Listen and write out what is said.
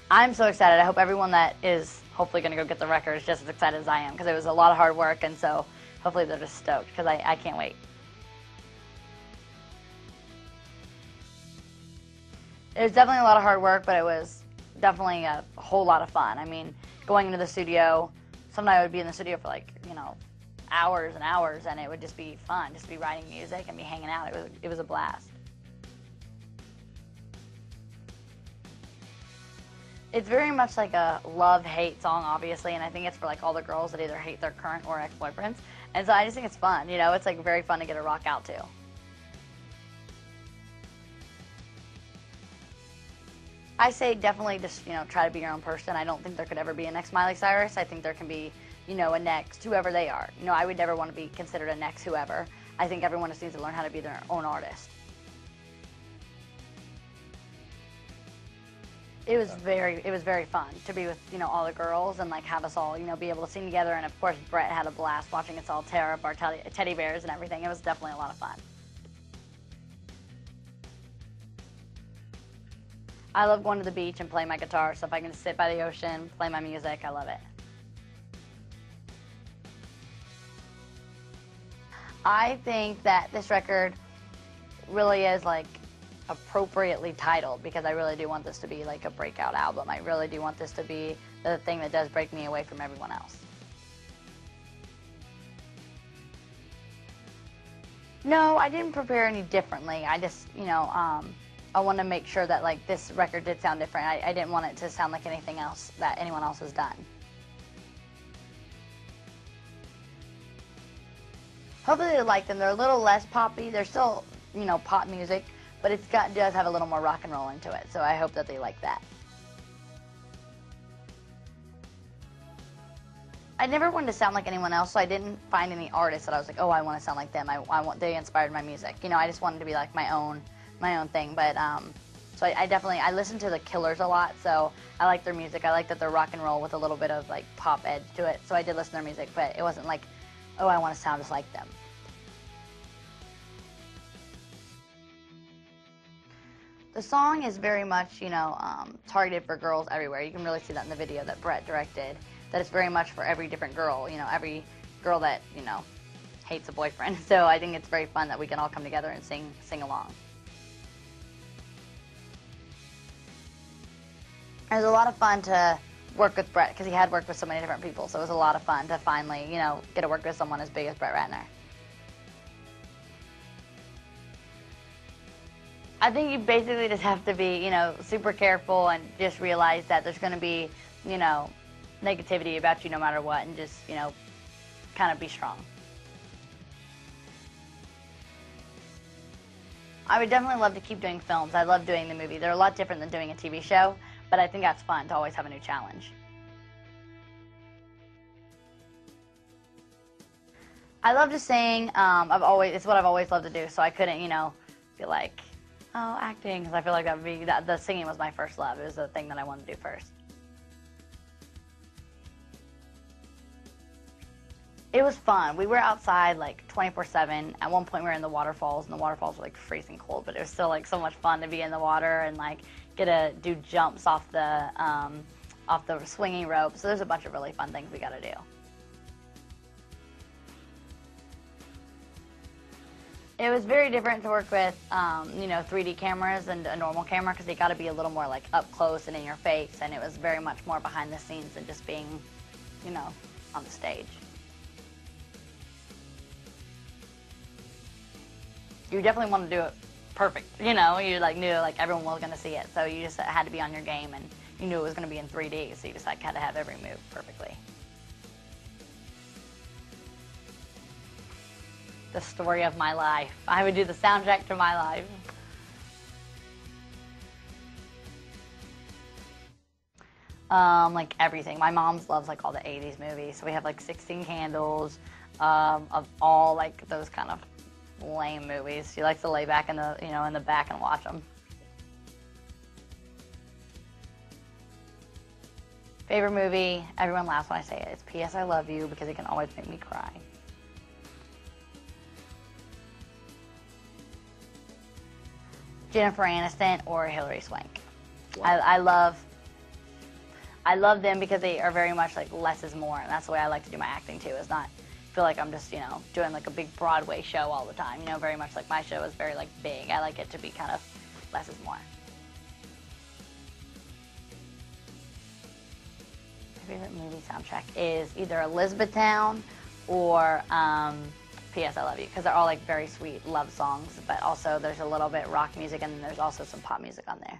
I'm so excited. I hope everyone that is hopefully going to go get the record is just as excited as I am, because it was a lot of hard work, and so hopefully they're just stoked, because I can't wait. It was definitely a lot of hard work, but it was definitely a whole lot of fun. I mean, going into the studio, sometimes I would be in the studio for like, hours and hours, and it would just be fun, just be writing music and be hanging out. It was a blast. It's very much like a love-hate song, obviously, and I think it's for like all the girls that either hate their current or ex-boyfriends. And so I just think it's fun, it's like very fun to get a rock out to. I say definitely just, try to be your own person. I don't think there could ever be a next Miley Cyrus. I think there can be, a next whoever they are. I would never want to be considered a next whoever. I think everyone just needs to learn how to be their own artist. It was very fun to be with, all the girls and like have us all, be able to sing together. And of course, Brett had a blast watching us all tear up our teddy bears and everything. It was definitely a lot of fun. I love going to the beach and playing my guitar, so if I can just sit by the ocean, play my music, I love it. I think that this record really is like appropriately titled, because I really do want this to be like a breakout album. I really do want this to be the thing that does break me away from everyone else. No, I didn't prepare any differently. I just, I want to make sure that like this record did sound different. I didn't want it to sound like anything else that anyone else has done. Hopefully they like them. They're a little less poppy. They're still, pop music, but does have a little more rock and roll into it. So I hope that they like that. I never wanted to sound like anyone else, so I didn't find any artists that I was like, oh, I want to sound like them. They inspired my music. I just wanted to be like my own thing. But so I listen to the Killers a lot, so I like their music. I like that they're rock and roll with a little bit of like pop edge to it. So I did listen to their music, but it wasn't like, oh, I want to sound just like them. The song is very much, targeted for girls everywhere. You can really see that in the video that Brett directed, that it's very much for every different girl, every girl that, hates a boyfriend. So I think it's very fun that we can all come together and sing along. It was a lot of fun to work with Brett, because he had worked with so many different people, so it was a lot of fun to finally, get to work with someone as big as Brett Ratner. I think you basically just have to be, super careful and just realize that there's going to be, negativity about you no matter what, and just, kind of be strong. I would definitely love to keep doing films. I love doing the movie. They're a lot different than doing a TV show, but I think that's fun to always have a new challenge. I love to sing. It's what I've always loved to do, so I couldn't, be like, oh, acting, because I feel like the singing was my first love. It was the thing that I wanted to do first. It was fun. We were outside like 24/7. At one point we were in the waterfalls, and the waterfalls were like freezing cold, but it was still like so much fun to be in the water and like get to do jumps off the swinging rope. So there's a bunch of really fun things we got to do. It was very different to work with, 3D cameras and a normal camera, because they got to be a little more like up close and in your face, and it was very much more behind the scenes than just being, on the stage. You definitely want to do it perfect, you like knew like everyone was going to see it, so you just had to be on your game, and you knew it was going to be in 3D, so you just like had to have every move perfectly. The story of my life. I would do the soundtrack to my life. Like everything. My mom's loves like all the 80s movies, so we have like 16 Candles, of all like those kind of lame movies. She likes to lay back in the, in the back and watch them. Favorite movie, everyone laughs when I say it, it's P.S. I Love You, because it can always make me cry. Jennifer Aniston or Hilary Swank. I love I love them because they are very much like less is more, and that's the way I like to do my acting too. Is not feel like I'm just, you know, doing like a big Broadway show all the time. You know, very much like my show is very like big. I like it to be kind of less is more. My favorite movie soundtrack is either Elizabethtown or P.S. I Love You, because they're all like very sweet love songs, but also there's a little bit rock music and there's also some pop music on there.